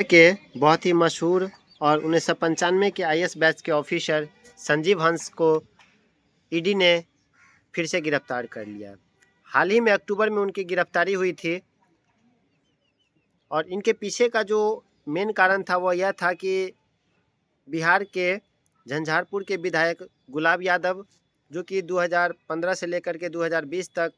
के बहुत ही मशहूर और 1995 के आईएएस बैच के ऑफिसर संजीव हंस को ईडी ने फिर से गिरफ्तार कर लिया। हाल ही में अक्टूबर में उनकी गिरफ्तारी हुई थी और इनके पीछे का जो मेन कारण था वह यह था कि बिहार के झंझारपुर के विधायक गुलाब यादव, जो कि 2015 से लेकर के 2020 तक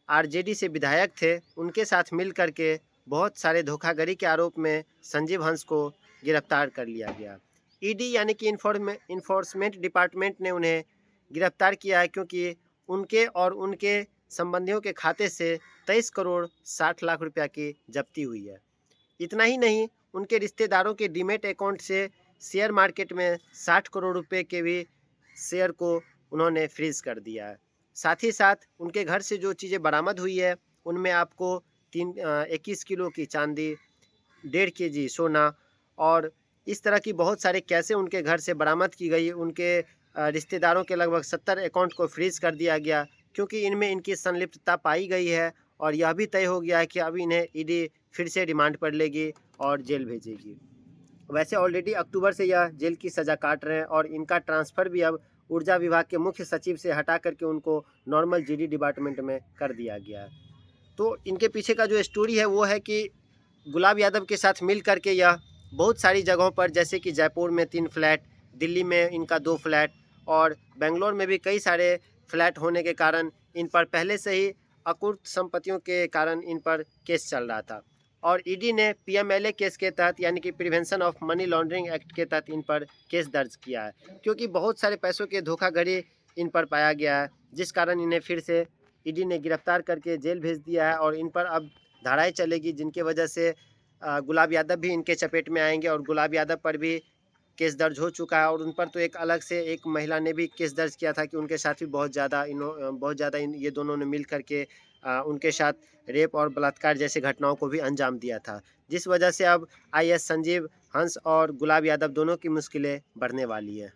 आरजेडी से विधायक थे, उनके साथ मिल कर के बहुत सारे धोखाधड़ी के आरोप में संजीव हंस को गिरफ्तार कर लिया गया। ईडी यानी कि इन्फोर्समेंट डिपार्टमेंट ने उन्हें गिरफ्तार किया है क्योंकि उनके और उनके संबंधियों के खाते से 23 करोड़ 60 लाख रुपया की जब्ती हुई है। इतना ही नहीं, उनके रिश्तेदारों के डीमेट अकाउंट से शेयर मार्केट में 60 करोड़ रुपए के भी शेयर को उन्होंने फ्रीज कर दिया है। साथ ही साथ उनके घर से जो चीज़ें बरामद हुई है उनमें आपको 21 किलो की चांदी, 1.5 केजी सोना और इस तरह की बहुत सारे कैसे उनके घर से बरामद की गई। उनके रिश्तेदारों के लगभग 70 अकाउंट को फ्रीज कर दिया गया क्योंकि इनमें इनकी संलिप्तता पाई गई है और यह भी तय हो गया है कि अब इन्हें ईडी फिर से रिमांड पर लेगी और जेल भेजेगी। वैसे ऑलरेडी अक्टूबर से यह जेल की सज़ा काट रहे हैं और इनका ट्रांसफ़र भी अब ऊर्जा विभाग के मुख्य सचिव से हटा करके उनको नॉर्मल जीडी डिपार्टमेंट में कर दिया गया है। तो इनके पीछे का जो स्टोरी है वो है कि गुलाब यादव के साथ मिल करके यह बहुत सारी जगहों पर, जैसे कि जयपुर में 3 फ्लैट, दिल्ली में इनका 2 फ्लैट और बेंगलोर में भी कई सारे फ्लैट होने के कारण इन पर पहले से ही अकुर्त संपत्तियों के कारण इन पर केस चल रहा था और ईडी ने पीएमएलए केस के तहत यानी कि prevention of money laundering act के तहत इन पर केस दर्ज किया है क्योंकि बहुत सारे पैसों के धोखाधड़ी इन पर पाया गया है, जिस कारण इन्हें फिर से ईडी ने गिरफ्तार करके जेल भेज दिया है और इन पर अब धाराएं चलेगी, जिनकी वजह से गुलाब यादव भी इनके चपेट में आएंगे और गुलाब यादव पर भी केस दर्ज हो चुका है और उन पर तो एक अलग से एक महिला ने भी केस दर्ज किया था कि उनके साथ भी बहुत ज़्यादा ये दोनों ने मिल करके उनके साथ रेप और बलात्कार जैसे घटनाओं को भी अंजाम दिया था, जिस वजह से अब आईएएस संजीव हंस और गुलाब यादव दोनों की मुश्किलें बढ़ने वाली है।